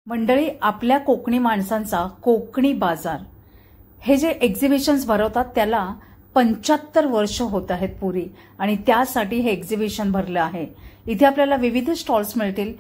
मंडळी, आपल्या कोकणी माणसांचा कोकणी बाजार हे जे एक्झिबिशन्स भरवतात त्याला 75 वर्ष होत आहेत पुरी, आणि त्यासाठी हे एक्झिबिशन भरलं आहे. इथे आपल्याला विविध स्टॉल्स मिळतील,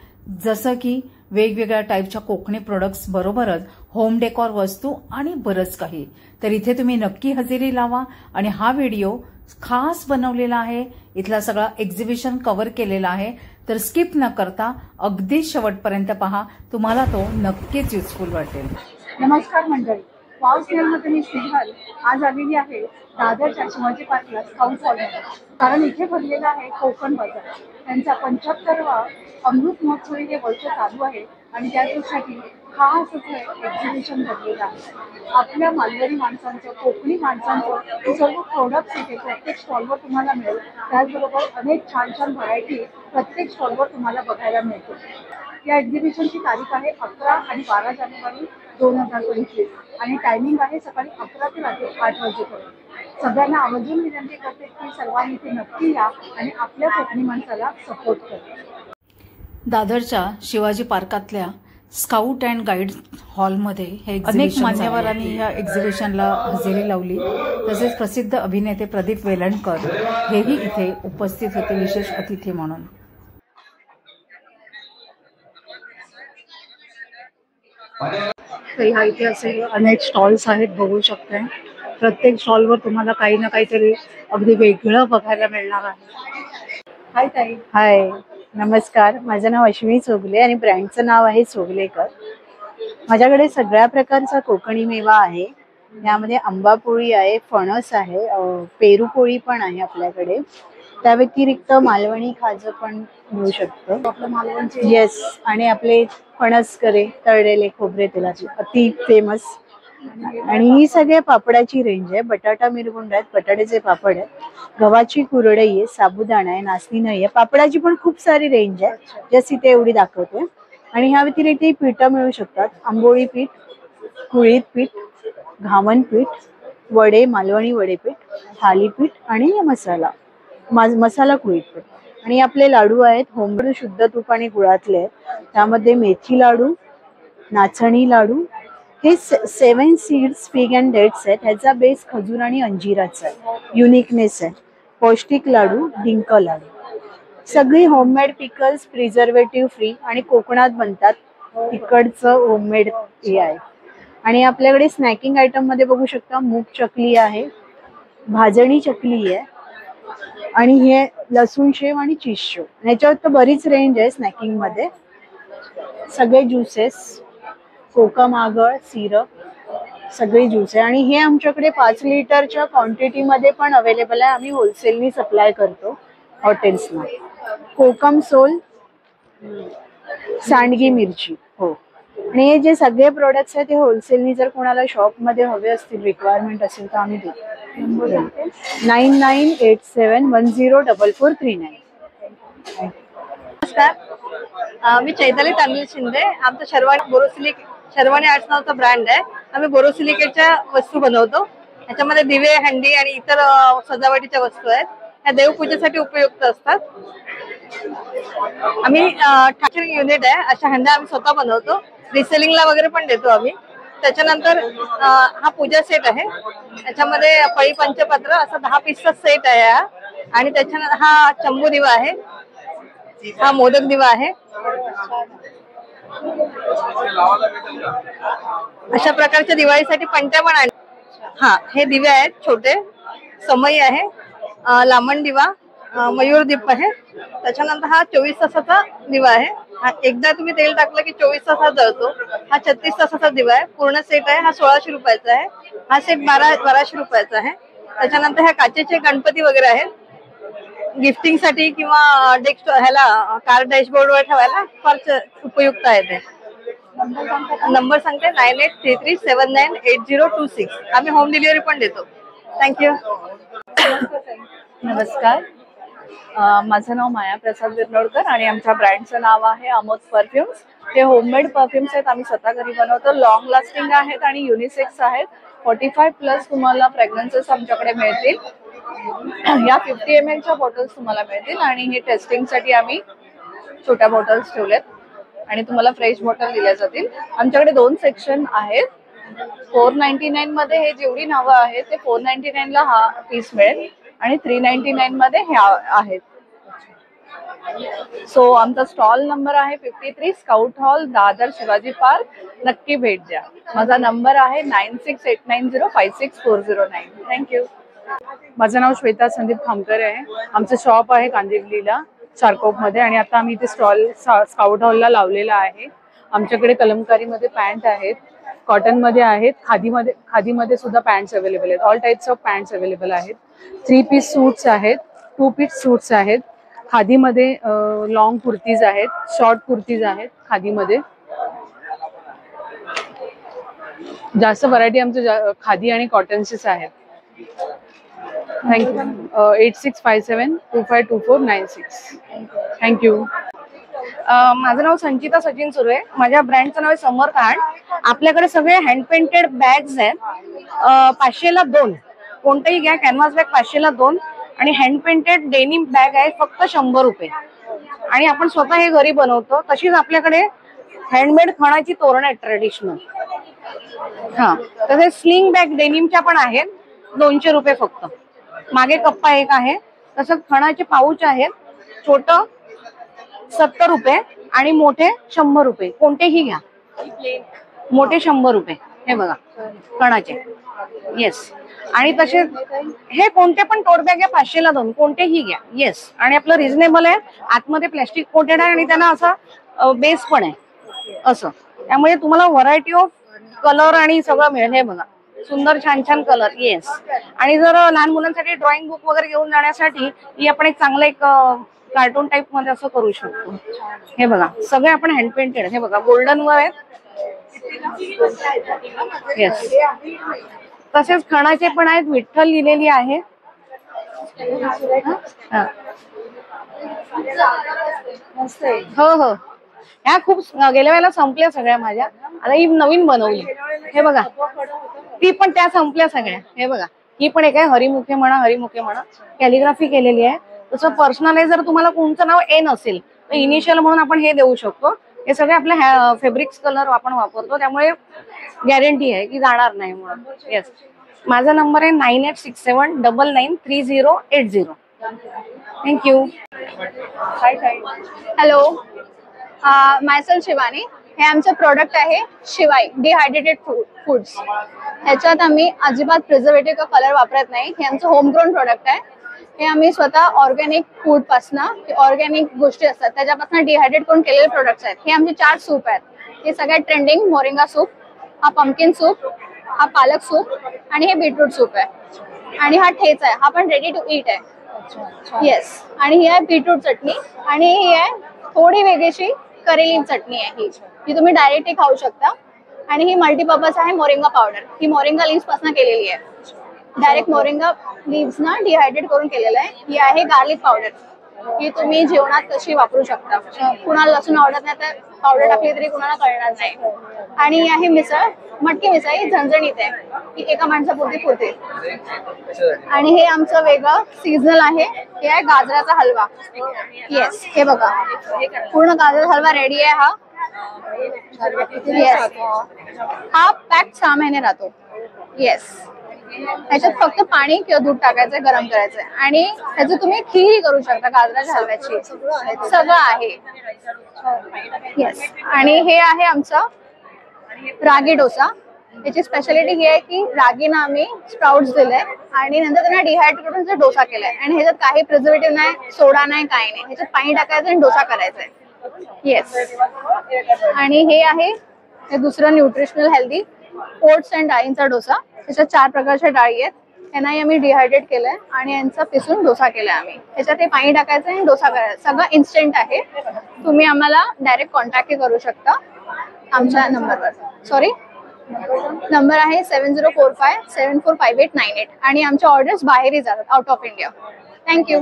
जसं की वेगवेगळ्या टाईपच्या कोकणी प्रोडक्ट्स बरोबरच होम डेकोर वस्तू आणि बरंच काही. तर इथे तुम्ही नक्की हजेरी लावा. आणि हा व्हिडिओ खास बनवलेला आहे, इथला सगळा एक्झिबिशन कव्हर केलेला आहे, तर स्किप न करता अगदी शेवटपर्यंत पहा, तुम्हाला तो नक्कीच युजफुल वाटेल. नमस्कार मंडळी, वाव स्नेहलमध्ये मी स्नेहल आज आलेली आहे दादरच्या शिवाजी पार्कला स्काउट हॉलमध्ये, कारण इथे भरलेला आहे कोकण बाजार. त्यांचा 75वा अमृत महोत्सव हे वर्ष चालू आहे आणि त्यासाठी खास असं एक्झिबिशन भरलेलं आहे. आपल्या मालवणी माणसांचं, कोकणी माणसांचं सर्व प्रोडक्ट्स इथे प्रत्येक स्टॉलवर तुम्हाला मिळेल. त्याचबरोबर अनेक छान छान व्हरायटी प्रत्येक स्टॉलवर तुम्हाला बघायला मिळतील. या एक्झिबिशनची तारीख आहे 11 आणि 12 जानेवारी 2025 आणि टायमिंग आहे सकाळी 11 ते रात्री 8 वाजेपर्यंत. सगळ्यांना आवर्जून विनंती करते की सर्वांनी इथे नक्की या आणि आपल्या कोकणी माणसाला सपोर्ट करा. दादरच्या शिवाजी पार्कातल्या स्काउट अँड गाईड हॉलमध्ये हे अनेक मान्यवरांनी या एक्झिबिशनला हजेरी लावली. तसेच प्रसिद्ध अभिनेते प्रदीप वेलणकर हेही इथे उपस्थित होते विशेष अतिथी म्हणून. तर ह्या इथे असे अनेक स्टॉल्स आहेत, बघू शकते. प्रत्येक स्टॉलवर तुम्हाला काही ना काहीतरी अगदी वेगळं बघायला मिळणार आहे. हाय ताई. हाय, नमस्कार. माझं नाव अश्विनी चोगले आणि ब्रँडचं नाव आहे चोगलेकर. माझ्याकडे सगळ्या प्रकारचा कोकणी मेवा आहे. यामध्ये आंबा पोळी आहे, फणस आहे, पेरू पोळी पण आहे आपल्याकडे. त्या व्यतिरिक्त मालवणी खाजं पण मिळू शकतं आपलं मालवणचे. येस, आणि आपले फणसकरे तळलेले खोबरे तेलाचे अति फेमस. आणि ही सगळे पापडाची रेंज आहे. बटाटा मिरगुंड आहेत, बटाट्याचे पापड आहेत, गव्हाची कुरडई आहे, साबुदाणा आहे, नाचणी नाही आहे. पापडाची पण खूप सारी रेंज आहे, जस्ट इथे एवढी दाखवते. आणि ह्या व्यतिरिक्त ही पीठं मिळू शकतात. आंबोळी पीठ, कुळीत पीठ, घावन पीठ, वडे, मालवणी वडे पीठ, थालीपीठ आणि मसाला मसाला कुळीत पीठ. आणि आपले लाडू आहेत होममेड शुद्ध तूप आणि गुळातले आहेत. त्यामध्ये मेथी लाडू, नाचणी लाडू, हे 7 सीड्स फिग अँड डेट्स आहेत. ह्याचा बेस खजूर आणि अंजिराचा आहे, युनिकनेस आहे. पौष्टिक लाडू, डिंक लाडू, सगळी होममेड, पिकल्स प्रिझर्वेटिव्ह फ्री आणि कोकणात बनतात. तिकडचं होममेड हे आहे. आणि आपल्याकडे स्नॅकिंग आयटम मध्ये बघू शकता मूग चकली आहे, भाजणी चकली आहे, आणि हे लसूण शेव आणि चीज शेव. ह्याच्यावर तर बरीच रेंज आहे स्नॅकिंग मध्ये. सगळे ज्युसेस, कोकम, आगळ, सिरप, सगळे ज्यूस आहे. आणि हे आमच्याकडे 5 लिटरच्या क्वांटिटी मध्ये पण अवेलेबल आहे. आम्ही होलसेलनी सप्लाय करतो हॉटेल्सना. कोकम सोल, सांडगी मिरची, हो. आणि हे जे सगळे प्रोडक्ट्स आहेत ते होलसेलनी जर कोणाला शॉप मध्ये हवे असतील, रिक्वायरमेंट असेल तर आम्ही देतो. 9987104439. नमस्कार, मी चैताली तांदूळ शिंदे. आमचं शर्वाणी आर्ट्स नावाचा ब्रँड आहे. आम्ही बोरोसिलिकेटच्या वस्तू बनवतो. ह्याच्यामध्ये दिवे, हंडी आणि इतर सजावटीच्या वस्तू आहेत. ह्या देवपूजेसाठी उपयुक्त असतात. आम्ही ठाकर युनिट आहे, अशा हंड्या आम्ही स्वतः बनवतो. रिसेलिंगला वगैरे पण देतो आम्ही. त्याच्यानंतर हा पूजा सेट आहे. त्याच्यामध्ये पळी पंचपत्र असा 10 पीसचा सेट आहे हा. आणि त्याच्यानंतर हा चंबू दिवा आहे, हा मोदक दिवा आहे. अशा प्रकारच्या दिवाळीसाठी पंट्या पण आहे. हा, हे दिवे आहेत छोटे, समई आहे, लांबण दिवा, मयूर दीप आहे. त्याच्यानंतर हा 24 तासाचा दिवा आहे. हा एकदा तुम्ही तेल टाकलं की 24 तासात जळतो. हा 36 तासाचा दिवा आहे. पूर्ण सेट आहे. हा 1600 रुपयाचा आहे. हा सेट 1200 रुपयाचा आहे. त्याच्यानंतर ह्या काचेचे गणपती वगैरे आहेत. गिफ्टिंग साठी किंवा डेस्क ह्याला कार डॅशबोर्ड वर ठेवायला फार उपयुक्त आहे ते. नंबर सांगते 9833798026. आम्ही होम डिलिव्हरी पण देतो. थँक्यू. नमस्कार, माझं नाव माया प्रसाद विरनोडकर आणि आमच्या ब्रँडचं नाव आहे अमोद परफ्युम्स. हे होममेड परफ्युम्स आहेत, आम्ही स्वतः घरी बनवतो. लॉंग लास्टिंग आहेत आणि युनिसेक्स आहेत. 45+ तुम्हाला फ्रॅग्रन्सेस आमच्याकडे मिळतील. या 50 ml च्या बॉटल्स तुम्हाला मिळतील. आणि हे टेस्टिंगसाठी आम्ही छोट्या बॉटल्स ठेवल्यात. आणि तुम्हाला फ्रेश बॉटल दिल्या जातील. आमच्याकडे 2 सेक्शन आहेत. 499 मध्ये हे जेवढी नावं आहेत ते 499 ला हा पीस मिळेल आणि 399 मध्ये हे आहेत. सो आमचा स्टॉल नंबर आहे 53 scout hall, Dadar Shivaji park. नक्की भेट द्या. माझा नंबर आहे 9689056409. थँक्यू. माझं नाव श्वेता संदीप खामकर आहे. आमचं शॉप आहे कांदिवलीला चारकोप मध्ये आणि आता आम्ही इथे स्टॉल स्काउट हॉलला लावलेला आहे. आमच्याकडे कलमकारीमध्ये पॅन्ट आहेत, कॉटन मध्ये आहेत, खादीमध्ये सुद्धा पॅन्ट्स अवेलेबल आहेत. All types of pants available आहेत. 3 पीस सूट्स आहेत, 2 पीस सूट्स आहेत, खादीमध्ये लॉंग कुर्तीज आहेत, शॉर्ट कुर्तीज आहेत खादीमध्ये. जास्त व्हरायटी आमचं खादी आणि कॉटनचीच आहेत. थँक्यू. 8657252496. थँक्यू. माझं नाव संचिता सचिन सुर्वे. माझ्या ब्रँडचं नाव आहे समर कार्ड. आपल्याकडे सगळे हँड पेंटेड बॅग्स आहेत. 500 ला 2. कोणतेही घ्या. कॅनव्हास बॅग 500 ला 2 आणि हँड पेंटेड डेनिम बॅग आहे फक्त 100 रुपये. आणि आपण स्वतः हे घरी बनवतो. तशीच आपल्याकडे हँडमेड खणाची तोरण आहेत ट्रेडिशनल. हा, तसे स्लिंग बॅग डेनिमच्या पण आहेत 200 रुपये फक्त. मागे कप्पा एक आहे. तसंच खणाचे पाऊच आहेत. छोट 70 रुपये आणि मोठे 100 रुपये. कोणतेही घ्या. मोठे 100 रुपये. हे बघा खणाचे. येस. आणि तसे हे कोणते पण टोट बॅग आहे 500 ला 2. कोणतेही घ्या. येस. आणि आपलं रिझनेबल आहे. आतमध्ये प्लॅस्टिक कोटेड आहे आणि त्यांना असा बेस पण आहे असं. त्यामुळे तुम्हाला व्हरायटी ऑफ कलर आणि सगळं मिळेल. हे बघा सुंदर छान छान कलर. येस. आणि जर लहान मुलांसाठी ड्रॉइंग बुक वगैरे घेऊन जाण्यासाठी ही आपण एक चांगलं एक कार्टून टाइप मध्ये असं करू शकतो. हे बघा सगळे आपण हँड पेंटेड. हे बघा गोल्डन वर आहेत. येस. तसेच खणाचे पण आहेत. विठ्ठल लिहिलेली आहे. हो हो. ह्या खूप गेल्या वेळेला संपल्या सगळ्या माझ्या. आता ही नवीन बनवली. हे बघा ती पण त्या संपल्या सगळ्या. हे बघा ही पण एक आहे. हरिमुखे म्हणा कॅलिग्राफी केलेली आहे. तसं पर्सनलाइज जर तुम्हाला कोणतं नाव एन असेल तर इनिशियल म्हणून आपण हे देऊ शकतो. हे सगळे आपल्या फेब्रिक्स कलर आपण वापरतो त्यामुळे गॅरंटी आहे की जाणार नाही म्हणून. येस. माझा नंबर आहे 9867993080. थँक्यू. Hello, myself Shivani. हे आमचं प्रोडक्ट आहे शिवाई डिहायड्रेटेड फूड्स. ह्याच्यात आम्ही अजिबात प्रिझर्वेटिव्ह का कलर वापरत नाही. हे आमचं होमग्रोन प्रोडक्ट आहे. हे आम्ही स्वतः ऑर्गॅनिक फूड पासनं ऑर्गॅनिक गोष्टी असतात त्याच्यापासून डिहायड्रेट करून केलेले प्रोडक्ट्स आहेत. हे आमचे 4 सूप आहेत. हे सगळ्यात ट्रेंडिंग मोरिंगा सूप, हा पंपकिन सूप, हा पालक सूप आणि हे बीटरूट सूप आहे. आणि हा ठेचा आहे. हा पण रेडी टू ईट आहे. येस. आणि ही आहे बीटरूट चटणी आणि ही आहे थोडी वेगळीशी करेली चटणी आहे. ही तुम्ही डायरेक्टली खाऊ शकता. आणि ही मल्टीपर्पज आहे मोरिंगा पावडर. ही मोरिंगा लीव्स पासून केलेली आहे. डायरेक्ट मोरिंगा लीव्स ना डिहायड्रेट करून केलेलं आहे. ही आहे गार्लिक पावडर. ही तुम्ही जेवणात कशी वापरू शकता. कुणाला लसूण आवडत नाही तर पावडर टाकली तरी कुणाला कळणार नाही. आणि ही आहे मिसळ, मटकी मिसळ. ही झणझणीत आहे. ही एका माणसापुरती पुरते. आणि हे आमचं वेगळं सीझनल आहे. हे आहे गाजराचा हलवा. येस. हे बघा पूर्ण गाजराचा हलवा रेडी आहे. हा येस. हा पॅक 6 महिने राहतो. येस. ह्याच्यात फक्त पाणी किंवा दूध टाकायचंय, गरम करायचंय आणि ह्याचं तुम्ही खीर करू शकता गाजराच्या हलव्याची. सगळं आहे. येस. आणि हे आहे आमचा रागी डोसा. याची स्पेशालिटी ही आहे की रागीना आम्ही स्प्राउट्स दिले आणि नंतर त्यांना डिहायड्रेट करून डोसा केलाय. आणि ह्याच्यात काही प्रिझर्वेटिव्ह नाही, सोडा नाही, काही नाही. ह्याच्यात पाणी टाकायचं आणि डोसा करायचा आहे. येस. आणि हे आहे हे दुसरं न्यूट्रिशनल हेल्दी ओट्स अँड डाळींचा डोसा. त्याच्यात 4 प्रकारच्या डाळी आहेत. त्यांनाही आम्ही डिहायड्रेट केलंय आणि यांचा पिसून डोसा केलाय आम्ही. त्याच्यात हे पाणी टाकायचं आणि डोसा करायचा. सगळं इन्स्टंट आहे. तुम्ही आम्हाला डायरेक्ट कॉन्टॅक्ट करू शकता आमच्या नंबरवर. सॉरी, नंबर आहे 7045745898. आणि आमच्या ऑर्डर्स बाहेरही जातात, आउट ऑफ इंडिया. थँक्यू.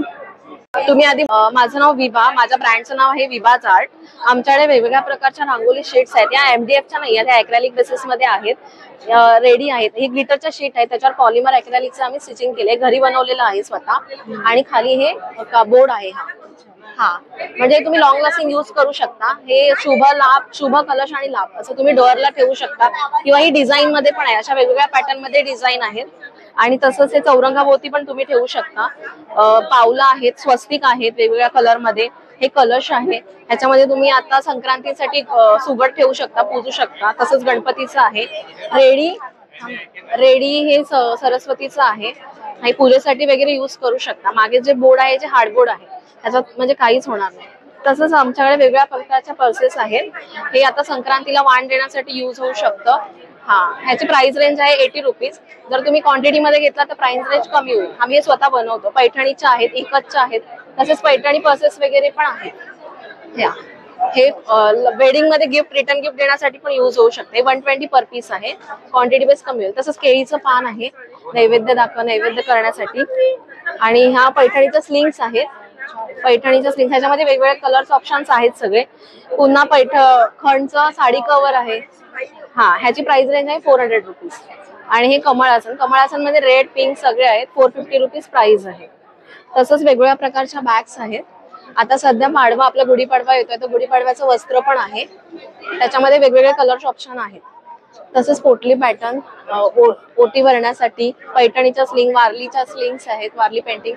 तुम्ही आधी माझं नाव विभा. माझ्या ब्रँडचं नाव आहे विभाज आर्ट. आमच्याकडे वेगवेगळ्या प्रकारच्या रांगोली शीट्स आहेत. या MDFच्या नाही आहेत, या ॲक्रेलिक बेसिस मध्ये आहेत, रेडी आहेत. ही ग्लिटरच्या शीट आहे. त्याच्यावर पॉलिमर ॲक्रेलिकचं आम्ही स्टिचिंग केले. घरी बनवलेलं आहे स्वतः. आणि खाली हे बोर्ड आहे. हा हा, म्हणजे तुम्ही लॉंग लास्टिंग युज करू शकता. हे शुभ लाभ, शुभ कलश आणि लाभ असं तुम्ही डोअरला ठेवू शकता, किंवा ही डिझाईन मध्ये पण आहे, अशा वेगवेगळ्या पॅटर्न मध्ये डिझाईन आहेत. आणि तसंच हे चौरंगाभोवती पण तुम्ही ठेवू शकता. पावलं आहेत, स्वस्तिक आहेत वेगवेगळ्या कलर मध्ये. हे कलश आहे, ह्याच्यामध्ये तुम्ही आता संक्रांतीसाठी सुगड ठेवू शकता, पूजू शकता. तसंच गणपतीचं आहे. रेडी हे सरस्वतीचं आहे, हे पूजेसाठी वगैरे युज करू शकता. मागे जे बोर्ड आहे, जे हार्ड बोर्ड आहे, त्याच्यात म्हणजे काहीच होणार नाही. तसंच आमच्याकडे वेगवेगळ्या प्रकारच्या पर्सेस आहेत. हे आता संक्रांतीला वाण देण्यासाठी युज होऊ शकतं. हा, ह्याची प्राइस रेंज आहे 80 रुपीज. जर तुम्ही क्वांटिटी मध्ये घेतला तर प्राइस रेंज कमी होईल. आम्ही हे स्वतः बनवतो. पैठणीच्या आहेत, इकतच्या आहेत, तसेच पैठणी पर्सेस वगैरे पण आहेत. हे वेडिंग मध्ये गिफ्ट, रिटर्न गिफ्ट देण्यासाठी पण युज होऊ शकते. 120 पर पीस आहे, क्वांटिटी बेस कमी होईल. तसंच केळीचं पान आहे नैवेद्य करण्यासाठी. आणि ह्या पैठणीच्या स्लिंग्स आहेत. पैठणीच्या स्लिंग्स ह्याच्यामध्ये वेगवेगळे कलर्स ऑप्शन्स आहेत सगळे. पुन्हा खंडचं साडी कव्हर आहे. हा, ह्याची प्राइस रेंज आहे 400 रुपीज. आणि हे कमळासन मध्ये रेड, पिंक सगळे आहेत. 450 रुपीज प्राइस आहे. तसंच वेगवेगळ्या प्रकारच्या बॅग्स आहेत. आता सध्या पाडवा, आपला गुढीपाडवा येतोय, तर गुढीपाडव्याचं वस्त्र पण आहे. त्याच्यामध्ये वेगवेगळे कलर्स ऑप्शन आहेत. तसंच पोटली पॅटर्न, ओटी भरण्यासाठी पैठणीच्या स्लिंग, वारलीच्या स्लिंग्स आहेत, वारली पेंटिंग.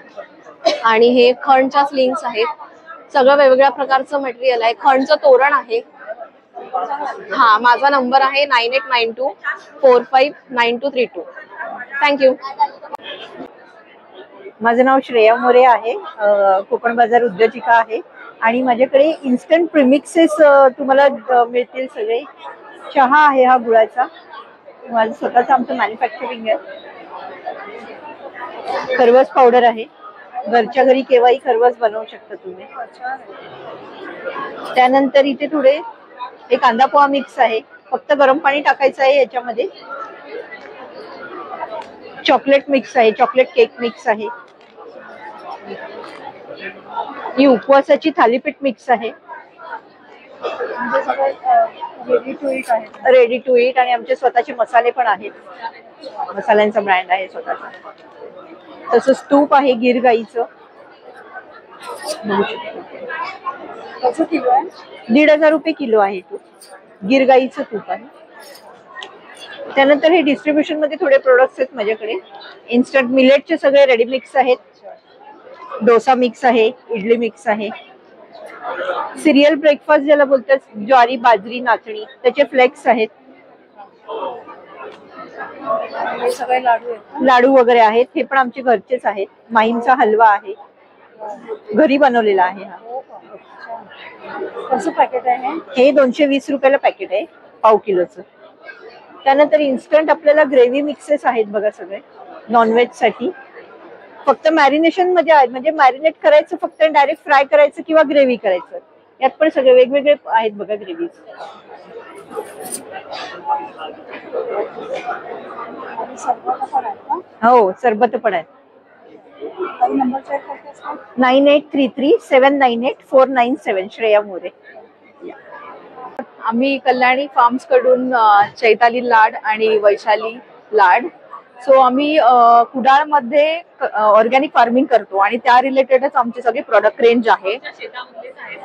आणि हे खंडच्या स्लिंग्स आहेत. सगळं वेगवेगळ्या प्रकारचं मटेरियल आहे. खंडचं तोरण आहे. हा, माझा नंबर आहे 9892459232. थँक्यू. माझं नाव श्रेया मोरे आहे, कोकण बाजार उद्योजिका आहे. आणि माझ्याकडे इन्स्टंट प्रीमिक्सेस तुम्हाला मिळतील सगळे. चहा आहे हा गुळाचा, माझं स्वतःचं आमचं मॅन्युफॅक्चरिंग आहे. खरवस पावडर आहे, घरच्या घरी केव्हाही खरवस बनवू शकता तुम्ही. त्यानंतर इथे थोडे हे कांदा पोहा मिक्स आहे, फक्त गरम पाणी टाकायचं आहे याच्यामध्ये. चॉकलेट मिक्स आहे, चॉकलेट केक मिक्स आहे. ही उपवासाची थालीपीठ मिक्स आहे, रेडी टू इट. आणि आमचे स्वतःचे मसाले पण आहेत, मसाल्यांचा ब्रँड आहे स्वतःचा. तसंच तूप आहे गिर गाईचं, 1,500 रुपये किलो आहे तूप, गिर गाईचं तूप आहे. त्यानंतर हे डिस्ट्रीब्युशन मध्ये थोडे प्रोडक्ट्स आहेत माझ्याकडे. इन्स्टंट मिलेटचे सगळे रेडी मिक्स आहेत. डोसा मिक्स आहे, इडली मिक्स आहे. सिरियल ब्रेकफास्ट ज्याला बोलतात, ज्वारी, बाजरी, नाचणी, त्याचे फ्लेक्स आहेत. लाडू वगैरे आहेत, हे पण आमचे घरचेच आहेत. माहीमचा हलवा आहे, घरी बनवलेला आहे. हा, कसं पॅकेट आहे हे 220 रुपयाला पॅकेट आहे, पाव किलोचं. त्यानंतर इन्स्टंट आपल्याला ग्रेव्ही मिक्सेस आहेत बघा सगळे, नॉनव्हेज साठी. फक्त मॅरिनेशन मध्ये आहेत, म्हणजे मॅरिनेट करायचं फक्त, डायरेक्ट फ्राय करायचं किंवा ग्रेव्ही करायचं. यात पण सगळे वेगवेगळे आहेत बघा ग्रेव्ही. हो, सरबत पण आहेत. 9833798497. श्रेया मोरे. आम्ही कल्याणी फार्म्स कडून चैताली लाड आणि वैशाली लाड. सो आम्ही कुडाळ मध्ये ऑर्गॅनिक फार्मिंग करतो आणि त्या रिलेटेडच आमचे सगळे प्रोडक्ट रेंज आहे.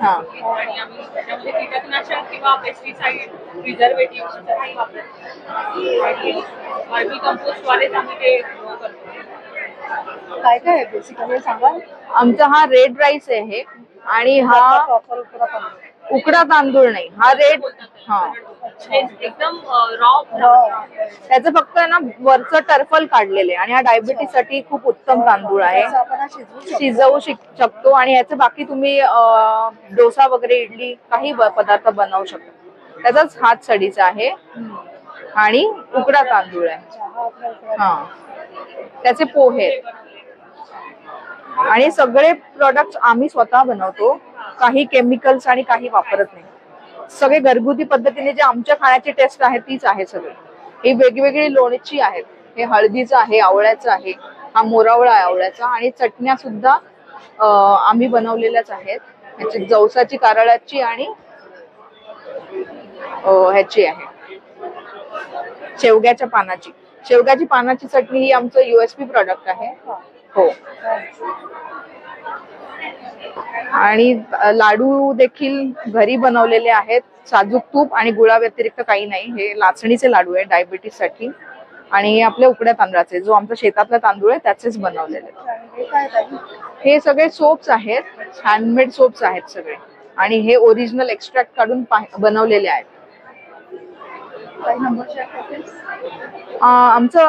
हा, आणि आम्ही त्याच्यामध्ये कीटकनाशक किंवा पेस्टिसाइड, प्रिझर्वेटिव्ह काही वापरत नाही. आणि वर्मी कंपोस्ट द्वारेच आम्ही ते करतो. काय काय आहे बेसिकली सांगा. आमचा हा रेड राईस आहे आणि हा उकडा तांदूळ नाही, हा रेड. हा, एकदम रॉ. त्याचं फक्त ना वरचं टर्फल काढलेले. आणि हा डायबिटीस साठी खूप उत्तम तांदूळ आहे, शिजवू शकतो. आणि याचे बाकी तुम्ही डोसा वगैरे, इडली, काही पदार्थ बनवू शकता. त्याचाच हात सडीचा आहे आणि उकडा तांदूळ आहे. हा, त्याचे पोहे. आणि सगळे प्रोडक्ट आम्ही स्वतः बनवतो, काही केमिकल्स आणि काही वापरत नाही. सगळे घरगुती पद्धतीने जे आमच्या खाण्याची टेस्ट आहे तीच आहे सगळी. ही वेगवेगळी लोणची आहेत. हे हळदीचं आहे, आवळ्याचं आहे, हा मोरावळा आहे आवळ्याचा. आणि चटण्या सुद्धा आम्ही बनवलेल्याच आहेत. ह्याची जवसाची, कारळाची आणि ह्याची आहे शेवग्याच्या पानाची. शेवग्याची पानाची चटणी ही आमचं USP प्रॉडक्ट आहे. हो. आणि लाडू देखील घरी बनवलेले आहेत. साजूक तूप आणि गुळा व्यतिरिक्त काही नाही. हे नाचणीचे लाडू आहे डायबिटीस साठी. आणि हे आपल्या उकड्या तांदळाचे, जो आमचा शेतातला तांदूळ आहे त्याचेच बनवलेले. हे सगळे सोप्स आहेत, हँडमेड सोप्स आहेत सगळे. आणि हे ओरिजिनल एक्स्ट्रॅक्ट काढून बनवलेले आहेत. आमचं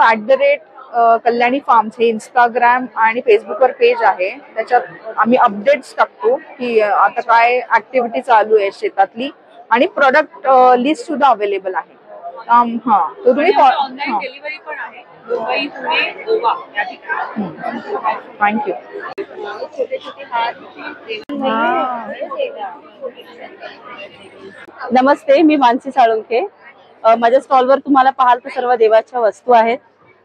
@कल्याणी फार्म्स हे इंस्टाग्राम आणि फेसबुकवर पेज आहे. त्याच्यात आम्ही अपडेट्स टाकतो की आता काय ऍक्टिव्हिटी चालू आहे शेतातली. आणि प्रोडक्ट लिस्ट सुद्धा अवेलेबल आहे. तर तुम्ही ऑनलाईन डिलिव्हरी पण आहे, मुंबई, पुणे, गोवा या ठिकाणी. थँक्यू. नमस्ते, मी मानसी साळुंखे. माझ्या स्टॉलवर तुम्हाला पाहाल तर सर्व देवाच्या वस्तू आहेत.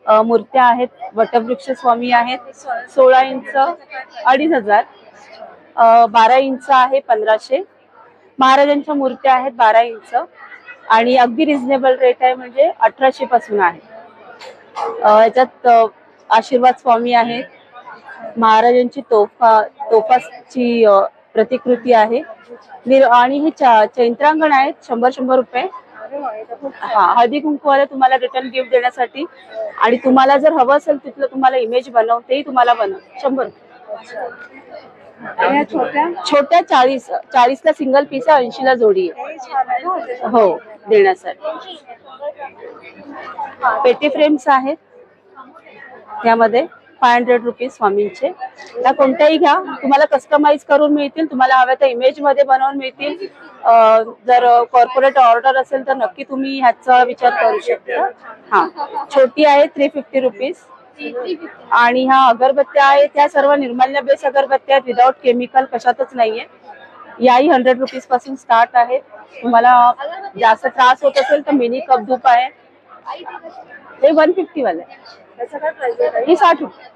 मूर्त्या आहेत, वटवृक्ष स्वामी आहेत. 16 इंच 2500, 12 इंच आहे 1500. महाराजांच्या मूर्त्या आहेत 12 इंच आणि अगदी रिझनेबल रेट आहे, म्हणजे 1800 पासून आहे. याच्यात आशीर्वाद स्वामी आहेत. महाराजांची तोफाची प्रतिकृती आहे. आणि हे चैत्रांगण आहेत 100 रुपये. हळदी कुंकवाला तुम्हाला रिटर्न गिफ्ट देण्यासाठी. आणि तुम्हाला जर हवं असेल तिथलं तुम्हाला इमेज बनवतेही तुम्हाला 100 रुपये. छोट्या 40 ला सिंगल पीस आहे, 80 ला जोडी आहे. हो, देण्यासाठी. पेटी फ्रेम्स आहेत यामध्ये 500 रुपीज स्वामींचे. त्या कोणत्याही घ्या, तुम्हाला कस्टमाइज करून मिळतील. तुम्हाला हव्या त्या इमेज मध्ये बनवून मिळतील. जर कॉर्पोरेट ऑर्डर असेल तर नक्की तुम्ही ह्याचा विचार करू शकता. छोटी आहे 350 रुपीज. आणि ह्या अगरबत्त्या आहेत, त्या सर्व निर्माल्य बेस अगरबत्त्या आहेत, विदाउट केमिकल, कशातच नाहीये. याही 100 रुपीज पासून स्टार्ट आहेत. तुम्हाला जास्त त्रास होत असेल तर मिनी कप धूप आहे, हे 150 वाले. ही 60 रुपये.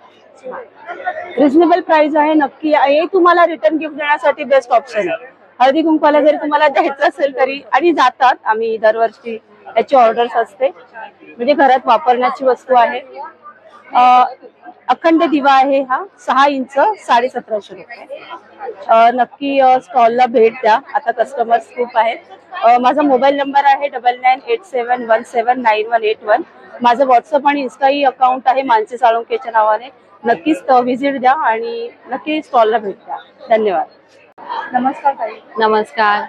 रिझनेबल प्राइस आहे. नक्की हे तुम्हाला रिटर्न गिफ्ट देण्यासाठी बेस्ट ऑप्शन आहे. हळदी कुंकवाला जरी तुम्हाला द्यायचं असेल तरी, आणि जातात, आम्ही दरवर्षी याची ऑर्डर्स असते, म्हणजे घरात वापरण्याची वस्तू आहे. अखंड दिवा आहे हा 6 इंच 1750 रुपये. नक्की स्टॉलला भेट द्या. आता कस्टमर्स खूप आहेत. माझा मोबाईल नंबर आहे 9987179181. माझं व्हॉट्सअप आणि इन्स्टाही अकाउंट आहे मानसी साळुंखेच्या नावाने. नक्कीच व्हिजिट द्या आणि नक्की स्टॉलला भेट द्या. धन्यवाद. नमस्कार ताई. नमस्कार,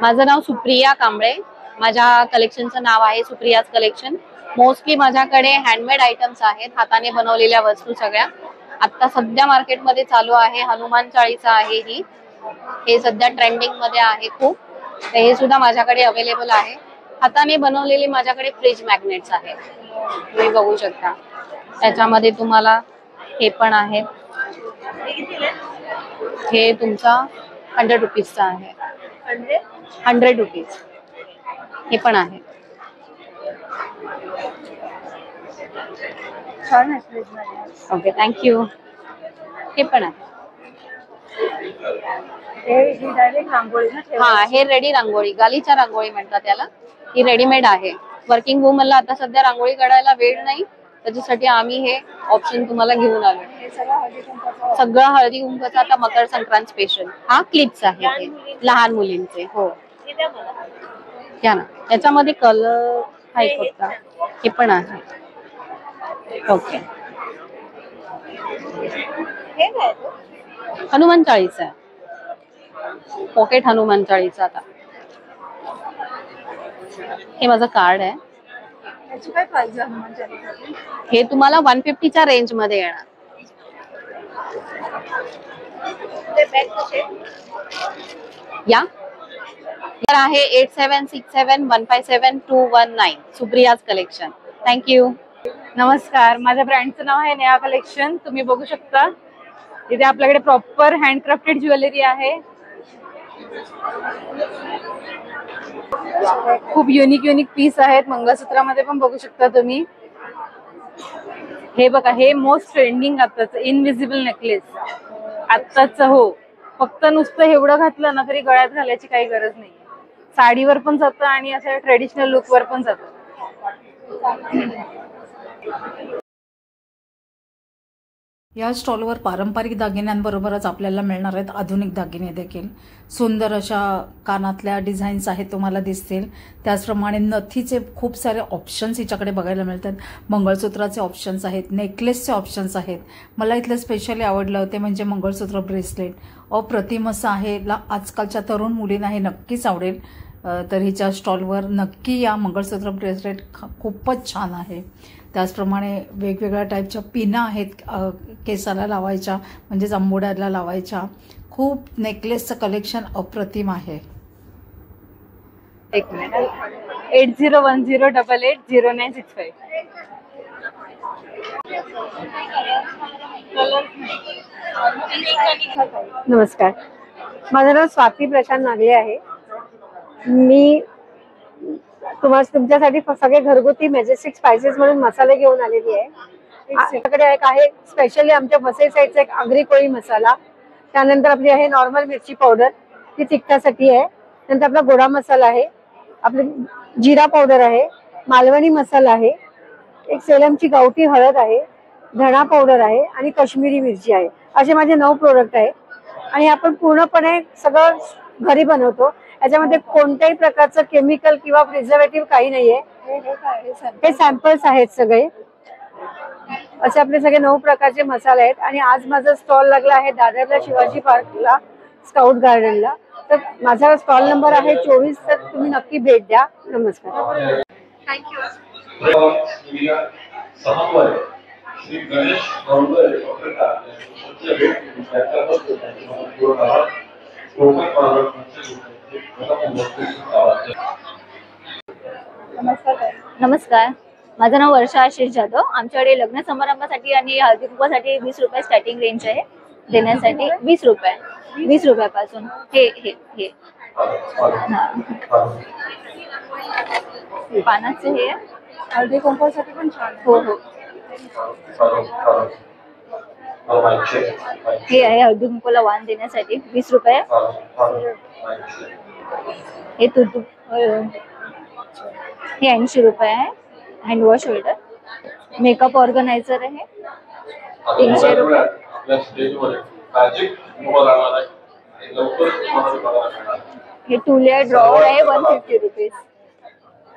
माझं नाव सुप्रिया कांबळे. माझ्या कलेक्शनचं नाव आहे सुप्रियाज कलेक्शन. मोस्टली माझ्याकडे हँडमेड आयटम्स आहेत, हाताने बनवलेल्या वस्तू सगळ्या. आता सध्या मार्केटमध्ये चालू आहे हनुमान चाळीसा आहे ही. हे सध्या ट्रेंडिंग मध्ये आहे खूप. तर हे सुद्धा माझ्याकडे अवेलेबल आहे. हाताने बनवलेले माझ्याकडे फ्रीज मॅग्नेट्स आहेत, तुम्ही बघू शकता. त्याच्यामध्ये तुम्हाला हे पण आहे, हे तुमचा 100 रुपीजचा आहे. 100 रुपीज हे पण आहे. छान आहे. Okay, thank you. हे पण आहे. डायरेक्ट रांगोळी ना. हा, हे रेडी रांगोळी, गालीच्या रांगोळी म्हणतात त्याला. ही रेडीमेड आहे. वर्किंग वुमनला आता सध्या रांगोळी काढायला वेळ नाही, त्याच्यासाठी आम्ही हे ऑप्शन तुम्हाला घेऊन आलो. सगळं हळदी कुंकवाचं आता मकर संक्रांत स्पेशल. हा क्लिप्स आहे, हे लहान मुलींचे. हो, घ्या ना. याच्यामध्ये कलर आहे फक्त. हे पण आहे. ओके, हनुमान चाळीसा आहे, पॉकेट हनुमान चाळीसा. आता हे माझं कार्ड आहे. याची काय प्राइस आहे हनुमान चाळीसाची? हे तुम्हाला 150च्या रेंज मध्ये येणार. या आहे 8767157219 सुप्रियाज कलेक्शन. थँक्यू. नमस्कार, माझ्या ब्रँडचं नाव आहे नेहा कलेक्शन. तुम्ही बघू शकता इथे आपल्याकडे प्रॉपर हँडक्राफ्टेड ज्वेलरी आहे. खूप युनिक पीस आहेत. मंगळसूत्रामध्ये पण बघू शकता तुम्ही. हे बघा, हे मोस्ट ट्रेंडिंग आताच इनविजिबल नेकलेस आत्ताच. हो, फक्त नुसतं एवढं घातलं ना तरी गळ्यात घालायची काही गरज नाही. साडीवर पण जातं आणि असं ट्रेडिशनल लुकवर पण जातं. या स्टॉलवर पारंपरिक दागिन्यांबरोबरच आपल्याला मिळणार आहेत आधुनिक दागिने देखील. सुंदर अशा कानातल्या डिझाईन्स आहेत तुम्हाला दिसतील. त्याचप्रमाणे नथीचे खूप सारे ऑप्शन्स हिच्याकडे बघायला मिळतात. मंगळसूत्राचे ऑप्शन्स आहेत, नेकलेसचे ऑप्शन्स आहेत. मला इथलं स्पेशली आवडलं ते म्हणजे मंगळसूत्र ब्रेसलेट. अप्रतिम असं आहे. आजकालच्या तरुण मुलींना हे नक्कीच आवडेल. तर हिच्या स्टॉलवर नक्की या. मंगळसूत्र ब्रेसलेट खूपच छान आहे. त्याचप्रमाणे वेगवेगळ्या टाईपच्या पिना आहेत केसाला लावायच्या, म्हणजे जांभोळ्याला लावायच्या. खूप नेकलेसचं कलेक्शन अप्रतिम आहे. 8010880965. नमस्कार, माझं नाव स्वाती प्रशांत नागले आहे. मी तुमच्यासाठी सगळे घरगुती मॅजेस्टिक स्पायसेस म्हणून मसाले घेऊन आलेली आहे. आपल्याकडे एक आहे स्पेशली आमच्या वसई साईडचा एक आगरी कोळी मसाला. त्यानंतर आपली आहे नॉर्मल मिरची पावडर, ती तिखटासाठी आहे. नंतर आपला गोडा मसाला आहे, आपली जिरा पावडर आहे, मालवणी मसाला आहे, एक सेलमची गावठी हळद आहे, धणा पावडर आहे आणि काश्मीरी मिरची आहे. असे माझे 9 प्रोडक्ट आहे आणि आपण पूर्णपणे सगळं घरी बनवतो. याच्यामध्ये कोणत्याही प्रकारचं केमिकल किंवा प्रिझर्वेटिव्ह काही नाहीये. हे सॅम्पल्स आहेत सगळे. असे आपले सगळे 9 प्रकारचे मसाले आहेत. आणि आज माझा स्टॉल लागला आहे दादरला शिवाजी पार्कला स्काउट गार्डनला. तर माझा स्टॉल नंबर आहे 24. तर तुम्ही नक्की भेट द्या. नमस्कार. थँक्यू. श्री गणेश नमस्कार, माझं नाव वर्षा आशिष जाधव. आमच्याकडे लग्न समारंभासाठी आणि हळदी कुंकवासाठी 20 रुपये स्टार्टिंग रेंज आहे देण्यासाठी. 20 रुपयापासून हे हे हे पानाचे हे हळदी कुंकवासाठी पण छान. हो हो, हे आहे हळदी कुंकवाला वाण देण्यासाठी 20 रुपये. हे तुतू हे 80 रुपये आहे. Handwash holder. मेकअप ऑर्गनायझर आहे 300 रुपये. हे 2 लेअर ड्रॉवर आहे 150 रुपीज.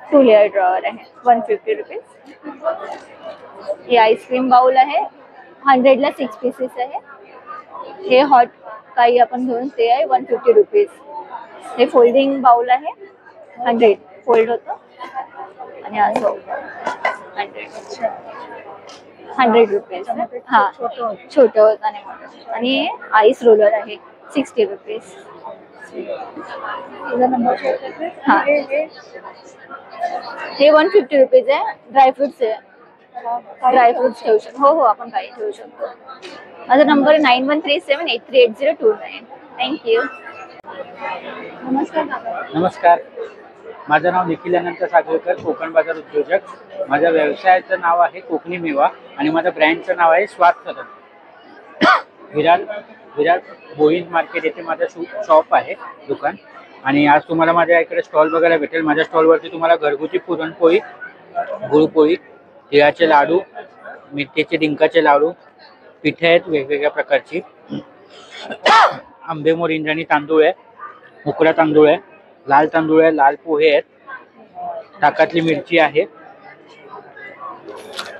2 लेअर ड्रॉवर आहे 150 रुपीज. हे आईस्क्रीम बाउल आहे 100 ला 6 पीसेस आहे. हे हॉट काही आपण घेऊन ते आहे 150 रुपीज. हे फोल्डिंग बाउल आहे 100 फोल्ड होतं आणि असं 100 रुपीज. हा, छोटं होतं आणि मोठं. आणि आईस रोलर आहे 60 रुपीज. हा, हे 150 रुपीज आहे. ड्रायफ्रुट्स आहे. ड्रायफ्रुट्स ठेवू शकतो. हो हो, आपण काही ठेवू शकतो. माझा नंबर 9137838029. थँक्यू. नमस्कार, माझं नाव निखिल अनंत सागवेकर, कोकण बाजार उद्योजक. माझ्या व्यवसायाचं नाव आहे कोकणी मेवा आणि माझ्या ब्रँडचं नाव आहे स्वाद सदन. विरार बोईज मार्केट येथे माझं शॉप आहे, दुकान. आणि आज तुम्हाला माझ्या इकडे स्टॉल बघायला भेटेल. माझ्या स्टॉलवरती तुम्हाला घरगुती पुरणपोळी, गुळपोळी, तिळाचे लाडू, मिरचीचे डिंकाचे लाडू, पिठे आहेत वेगवेगळ्या प्रकारची, आंबेमोर इंद्राणी तांदूळ आहे, उकळा तांदूळ आहे, लाल तांदूळ आहे, लाल पोहे आहेत, ताकातली मिरची आहे,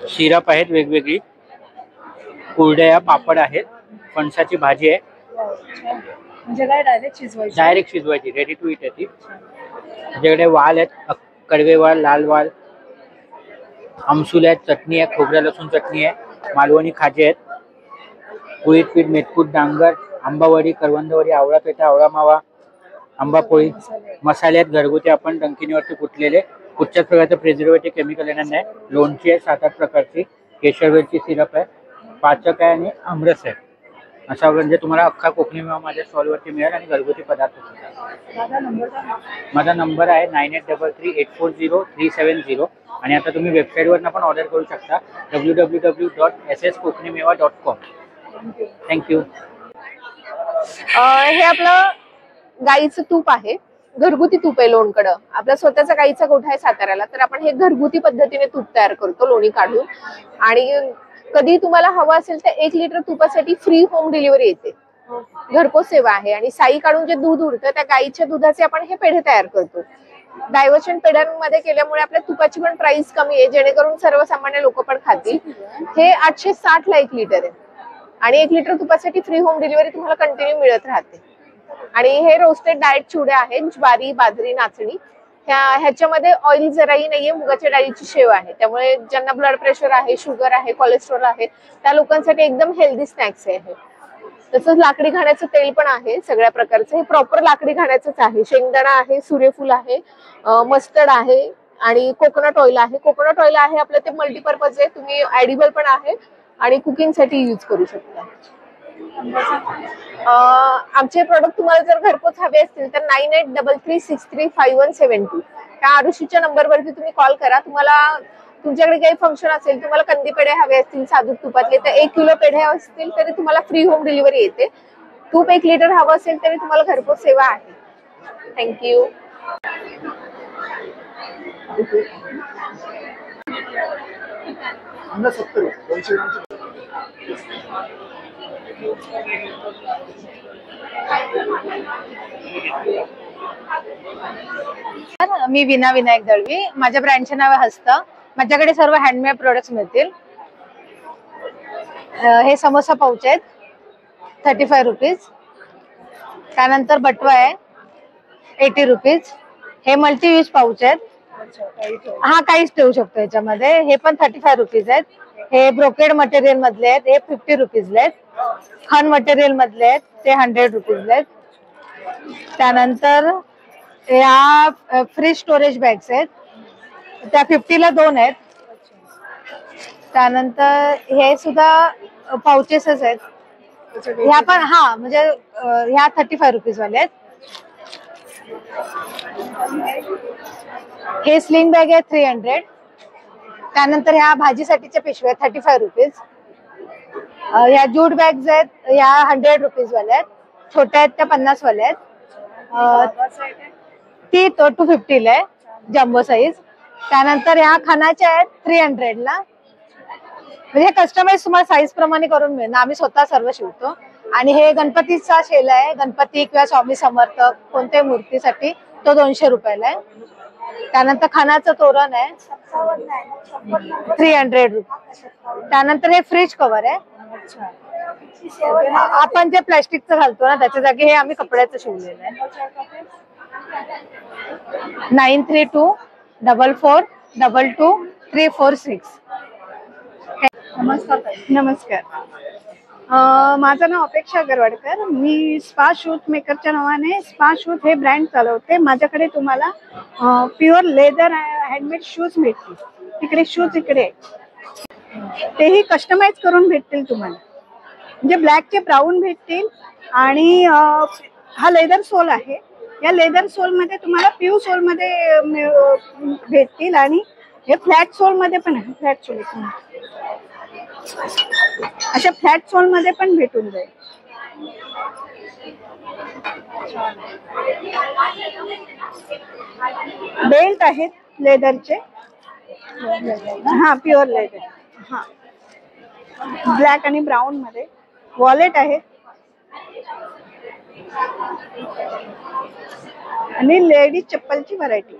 सिरप आहेत वेगवेगळी, कुरड्या, पापड आहेत, फणसाची भाजी आहे. म्हणजे काय डायरेक्ट शिजवायची रेडी टू इट आहे ती. माझ्याकडे वाल आहेत, कडवे वाल, लाल वाल, आमसूल आहेत, चटणी आहे, खोबऱ्या लसूण चटणी आहे, मालवणी खाजे आहेत, कुळीत पीठ, मेथकूट, डांगर, आंबावडी, करवंदवडी, आवळा पेठा, आवळा मावा, आंबापोळी, मसाले आहेत घरगुती आपण डंकिनीवरती कुटलेले. कुठच्याच प्रकारचं प्रिझर्वेटिव्ह केमिकल येणार नाही. लोणची आहे 7-8 प्रकारची, केशरवेलची सिरप आहे, पाचक आहे आणि आमरस आहे. अशा म्हणजे तुम्हाला अख्खा कोकणी मेवा माझ्या स्टॉलवरती मिळेल आणि घरगुती पदार्थ सुद्धा. माझा नंबर आहे 9833840370. आणि आता तुम्ही वेबसाईटवरनं पण ऑर्डर करू शकता www.sskokknimewa.com. थँक्यू. हे आपलं गाईचं तूप आहे, घरगुती तूप आहे लोणकडं. आपला स्वतःचा गाईचा गोठा आहे साताऱ्याला. तर आपण हे घरगुती पद्धतीने तूप तयार करतो लोणी काढून. आणि कधी तुम्हाला हवं असेल तर 1 लिटर तुपासाठी फ्री होम डिलिव्हरी येते, घरपोच सेवा आहे. आणि साई काढून जे दूध उरतं त्या गाईच्या दुधाचे आपण हे पेढे तयार करतो. डायव्हर्शन पेढ्यांमध्ये केल्यामुळे आपल्या तुपाची पण प्राइस कमी आहे, जेणेकरून सर्वसामान्य लोक पण खातील. हे 860 ला 1 लिटर आहे आणि 1 लिटर तुपासाठी फ्री होम डिलिव्हरी तुम्हाला कंटिन्यू मिळत राहते. आणि हे रोस्टेड डाएट चिवडे आहेत, ज्वारी, बाजरी, नाचणी. ह्याच्यामध्ये ऑइल जराही नाहीये, मुगाच्या डाळीची शेव आहे. त्यामुळे ज्यांना ब्लड प्रेशर आहे, शुगर आहे, कोलेस्ट्रॉल आहे त्या लोकांसाठी एकदम हेल्दी स्नॅक्स आहे. तसंच लाकडी घाण्याचं तेल पण आहे सगळ्या प्रकारचं. हे प्रॉपर लाकडी घाण्याचंच आहे. शेंगदाणा आहे, सूर्यफूल आहे, मस्टर्ड आहे आणि कोकोनट ऑइल आहे. कोकोनट ऑइल आहे आपलं ते मल्टीपर्पज आहे, तुम्ही ऍडिबल पण आहे आणि कुकिंग साठी यूज करू शकता. आमचे प्रोडक्ट तुम्हाला जर घरपोच हवे असतील तर 9833635172 त्या आरुषीच्या नंबरवरती तुम्ही कॉल करा. तुम्हाला तुमच्याकडे काही फंक्शन असेल, तुम्हाला कंदी पेढे हवे असतील साजूक तुपातले तर 1 किलो पेढे असतील तरी तुम्हाला फ्री होम डिलिव्हरी येते. तूप 1 लिटर हवं असेल तरी तुम्हाला घरपोच सेवा आहे. थँक्यू. मी विना विनायक दळवी, माझ्या ब्रँडचे नाव आहे हस्त. माझ्याकडे सर्व हँडमेड प्रोडक्ट्स मिळतील. हे समोसा पाऊच आहेत 35 रुपीज. त्यानंतर बटवा आहे 80 रुपीज. हे मल्टी यूज पाऊच आहेत, हा काहीच ठेवू शकतो याच्यामध्ये. हे पण 35 रुपीज आहेत. हे ब्रोकेड मटेरियल मधले आहेत, हे 50 रुपीजले आहेत. खन मटेरियल मधले आहेत, ते 100 रुपीजले आहेत. त्यानंतर या फ्री स्टोरेज बॅग्स आहेत, त्या 50 ला 2 आहेत. त्यानंतर हे सुद्धा पाउचेसच आहेत. ह्या पण हा म्हणजे ह्या 35 रुपीज वाले आहेत. हे स्लिंग बॅग आहे 300. त्यानंतर ह्या भाजीसाठीच्या पिशव्या 35 रुपीज. ह्या जूट बॅग्स आहेत, ह्या 100 रुपीज वाल्या आहेत. छोट्या आहेत त्या 50 वाल्या आहेत. ती 250 ला आहे जम्बो साईज. त्यानंतर ह्या खानाच्या आहेत 300 ला. म्हणजे कस्टमाइज तुम्हाला साईज प्रमाणे करून मिळेल. आम्ही स्वतः सर्व शिवतो. आणि हे गणपतीचा शेला आहे, गणपती किंवा स्वामी समर्थ कोणत्याही मूर्तीसाठी तो 200 रुपयाला आहे. त्यानंतर खानाचं तोरण आहे 300 रुपये. त्यानंतर हे फ्रीज कव्हर आहे, आपण जे प्लास्टिकचं घालतो ना त्याच्या जागी हे आम्ही कपड्याचं शिवलेलं आहे. 9324422346. नमस्कार. माझं नाव अपेक्षा अगरवाडकर. मी स्पा शूज मेकरच्या नावाने स्पा शूज हे ब्रँड चालवते. माझ्याकडे तुम्हाला प्युअर लेदर हँडमेड शूज मिळतील. तिकडे शूज इकडे तेही कस्टमाइज करून भेटतील तुम्हाला. म्हणजे ब्लॅकचे ब्राऊन भेटतील आणि हा लेदर सोल आहे. या लेदर सोल मध्ये तुम्हाला प्यू सोल मध्ये भेटतील आणि हे फ्लॅट सोल मध्ये पण आहे. फ्लॅट सोल अशा फ्लॅट सोल मध्ये पण भेटून जाईल. बेल्ट आहेत लेदरचे, हा प्युअर लेदर, हा ब्लॅक आणि ब्राऊन मध्ये. वॉलेट आहेत आणि लेडीज चप्पलची व्हरायटी.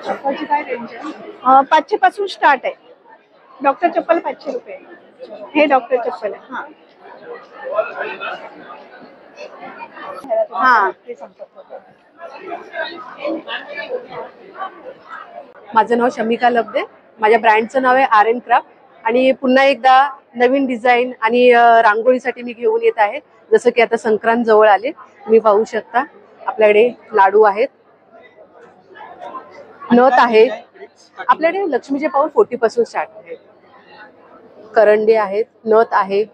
चप्पलची काय रेंज आहे? 500 पासून स्टार्ट आहे. डॉक्टर चप्पल 500 रुपये. हे डॉक्टर चप्पल आहे. हा माझं नाव शमिका लब्दे. माझ्या ब्रँडचं नाव आहे आर.एन. क्राफ्ट. आणि पुन्हा एकदा नवीन डिझाईन आणि रांगोळीसाठी मी घेऊन येत आहे. जसं की आता संक्रांत जवळ आले, तुम्ही पाहू शकता आपल्याकडे लाडू आहेत, नथ आहे. आपल्याकडे लक्ष्मीचे पाऊल 40 पासून स्टार्ट आहे. करंडे आहेत, नथ आहे.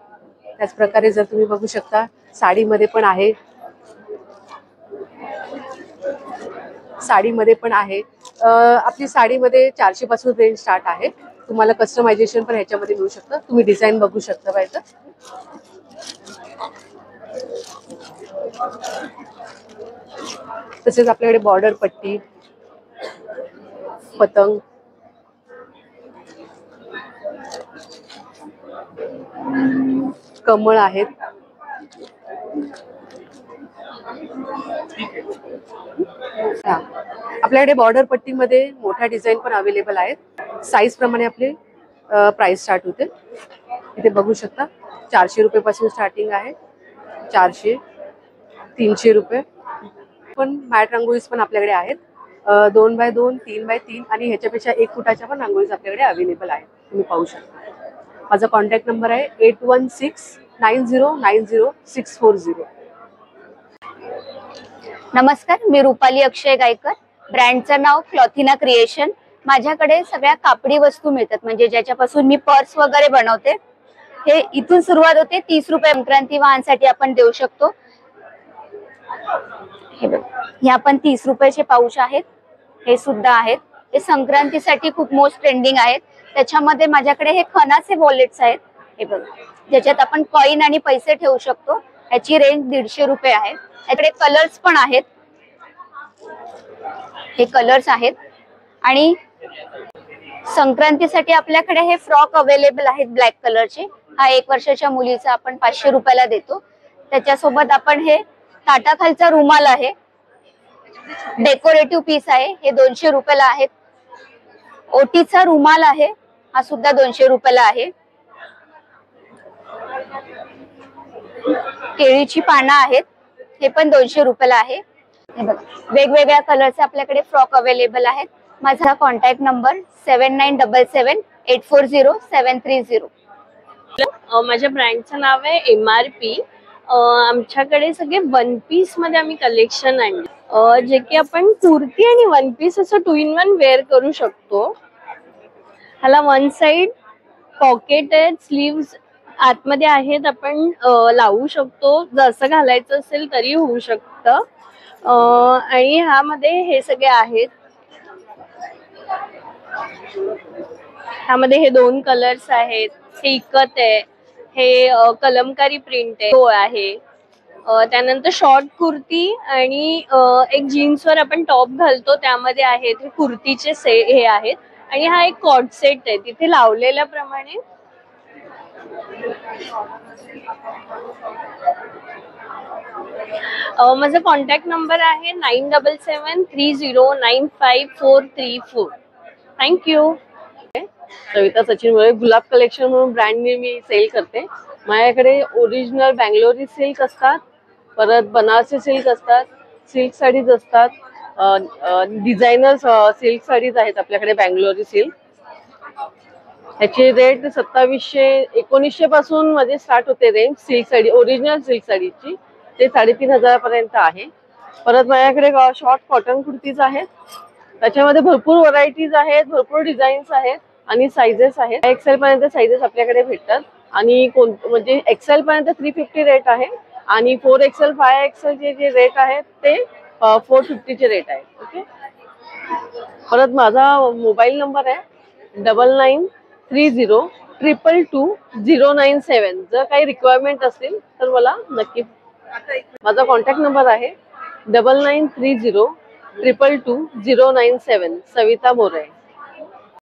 त्याच प्रकारे जर तुम्ही बघू शकता साडीमध्ये पण आहे, साडीमध्ये पण आहे. आपली साडीमध्ये 400 पासून रेंज स्टार्ट आहे. तुम्हाला कस्टमायझेशन पण ह्याच्यामध्ये मिळू शकतं. तुम्ही डिझाईन बघू शकता पाहिजे. तसेच आपल्याकडे बॉर्डर पट्टी, पतंग, कमळ आहेत. आपल्याकडे बॉर्डर पट्टीमध्ये मोठ्या डिझाईन पण अवेलेबल आहेत. साईज प्रमाणे आपले प्राइस स्टार्ट होते. इथे बघू शकता 400 रुपये पासून स्टार्टिंग आहे. 400, 300 रुपये. पण मॅट रांगोळीज पण आपल्याकडे आहेत. 2x2, 3x3 आणि ह्याच्यापेक्षा 1 फुटाच्या पण रांगोळीज आपल्याकडे अवेलेबल आहेत. तुम्ही पाहू शकता. माझा कॉन्टॅक्ट नंबर आहे 8169090640. नमस्कार, मी रुपाली अक्षय गायकर. ब्रँडचं नाव क्लॉथिना क्रिएशन. माझ्याकडे सगळ्या कापडी वस्तू मिळतात, म्हणजे ज्याच्यापासून मी पर्स वगैरे बनवते. हे इथून सुरुवात होते. 30 रुपये संक्रांती वाहनसाठी आपण देऊ शकतो. हे आपण 30 रुपयाचे पाऊच आहेत. हे सुद्धा आहेत. हे संक्रांतीसाठी खूप मोस्ट ट्रेंडिंग आहेत. त्याच्यामध्ये माझ्याकडे हे खणाचे वॉलेट्स आहेत. हे बघा, ज्याच्यात आपण कॉइन आणि पैसे ठेवू शकतो. याची रेंज 150 रुपये आहे. याकडे कलर्स पण आहेत. हे कलर्स आहेत. आणि संक्रांतीसाठी आपल्याकडे हे फ्रॉक अवेलेबल आहेत ब्लॅक कलरचे. हा 1 वर्षाच्या मुलीचा आपण 500 रुपयाला देतो. त्याच्यासोबत आपण हे ताटाखालचा रुमाल आहे, डेकोरेटिव्ह पीस आहे. हे 200 रुपयाला आहेत. ओटीचा रुमाल आहे, हा सुद्धा 200 रुपयाला आहे. केळीची पानं आहेत, हे पण 200 रुपयाला आहे. हे बघा, वेगवेगळ्या कलरचे आपल्याकडे फ्रॉक अवेलेबल आहेत. माझा कॉन्टॅक्ट नंबर 7977840730. माझ्या ब्रँडचं नाव आहे MRP. आमच्याकडे सगळे 1 पीस मध्ये आम्ही कलेक्शन आणले, जे की आपण कुर्ती आणि 1 पीस असं 2 in 1 वेअर करू शकतो. ह्याला 1 साइड पॉकेट आहेत, स्लीव्स आतमध्ये आहेत. आपण लावू शकतो, जसं घालायचं असेल तरी होऊ शकतं. आणि ह्यामध्ये हे सगळे आहेत. ह्यामध्ये हे 2 कलर्स आहेत. हे इकत आहे, हे कलमकारी प्रिंट आहे. त्यानंतर शॉर्ट कुर्ती आणि एक जीन्सवर आपण टॉप घालतो त्यामध्ये आहेत. हे कुर्तीचे हे आहेत. आणि हा एक कॉर्ड सेट आहे. तिथे लावलेल्या प्रमाणे माझा कॉन्टॅक्ट नंबर आहे 9773095434. थँक्यू. सविता सचिन मोरे. गुलाब कलेक्शन म्हणून ब्रँडने मी सेल करते. माझ्याकडे ओरिजिनल बँगलोरी सिल्क असतात, परत बनारसी सिल्क असतात, सिल्क साडीज असतात, डिझायनर सिल्क साडीज आहेत आपल्याकडे बँगलोरी सिल्क. ह्याची रेट 2700-1900 पासून मध्ये स्टार्ट होते range. Silk sari, original silk साडीची ते 3500 पर्यंत आहे. परत माझ्याकडे शॉर्ट कॉटन कुर्तीज आहेत. त्याच्यामध्ये भरपूर व्हरायटीज आहेत, भरपूर डिझाईन्स आहेत आणि साईजेस आहेत. XL पर्यंत साईजेस आपल्याकडे भेटतात. आणि म्हणजे XL पर्यंत 350 रेट आहे आणि 4XL 5XL जे रेट आहेत ते 450 रेट आहे. ओके. परत माझा मोबाईल नंबर आहे 9930222097. जर काही रिक्वायरमेंट असेल तर मला नक्की. माझा कॉन्टॅक्ट नंबर आहे 9930222097. सविता मोरे.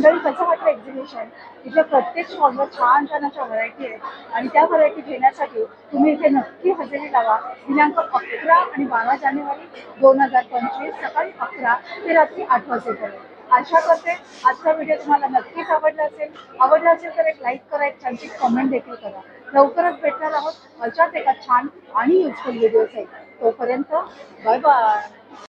कसं वाटलं एक्झिबिशन? इथे प्रत्येक स्टॉलवर छान छान अशा व्हरायटी आहेत आणि त्या व्हरायटी घेण्यासाठी तुम्ही इथे नक्की हजेरी लावा. दिनांक 11 आणि 12 जानेवारी 2025 सकाळी 11 ते रात्री 8 वाजेपर्यंत. आशा करते आजचा व्हिडिओ तुम्हाला नक्कीच आवडला असेल. आवडला असेल तर एक लाईक करा, एक छानशी कमेंट देखील करा. लवकरच भेटणार आहोत अशाच एका छान आणि युजफुल व्हिडिओ. तोपर्यंत बाय बाय.